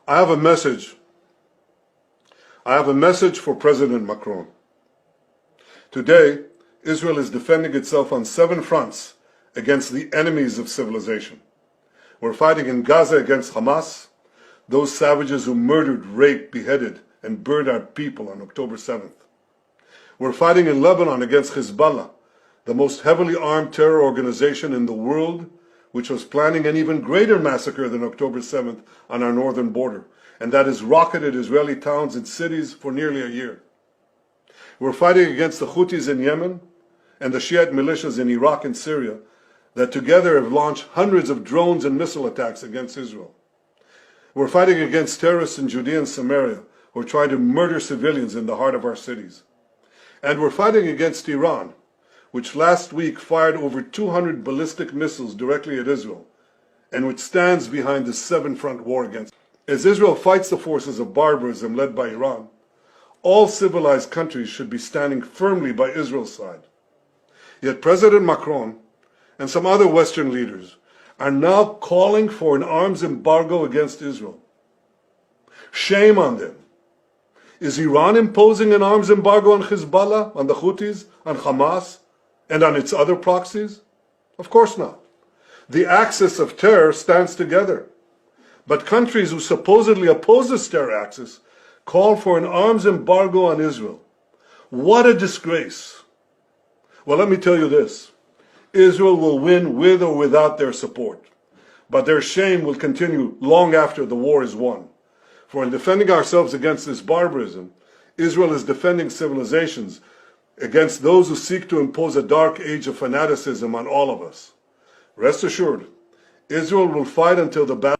I have a message. I have a message for President Macron. Today, Israel is defending itself on 7 fronts against the enemies of civilization. We're fighting in Gaza against Hamas, those savages who murdered, raped, beheaded, and burned our people on October 7th. We're fighting in Lebanon against Hezbollah, the most heavily armed terror organization in the world, which was planning an even greater massacre than October 7th on our northern border, and that has rocketed Israeli towns and cities for nearly a year. We're fighting against the Houthis in Yemen and the Shiite militias in Iraq and Syria that together have launched hundreds of drones and missile attacks against Israel. We're fighting against terrorists in Judea and Samaria who are trying to murder civilians in the heart of our cities. And we're fighting against Iran, which last week fired over 200 ballistic missiles directly at Israel, and which stands behind the 7-front war against. As Israel fights the forces of barbarism led by Iran, all civilized countries should be standing firmly by Israel's side. Yet President Macron and some other Western leaders are now calling for an arms embargo against Israel. Shame on them. Is Iran imposing an arms embargo on Hezbollah, on the Houthis, on Hamas, and on its other proxies? Of course not. The axis of terror stands together. But countries who supposedly oppose this terror axis call for an arms embargo on Israel. What a disgrace. Well, let me tell you this. Israel will win with or without their support. But their shame will continue long after the war is won. For in defending ourselves against this barbarism, Israel is defending civilizations against those who seek to impose a dark age of fanaticism on all of us. Rest assured, Israel will fight until the battle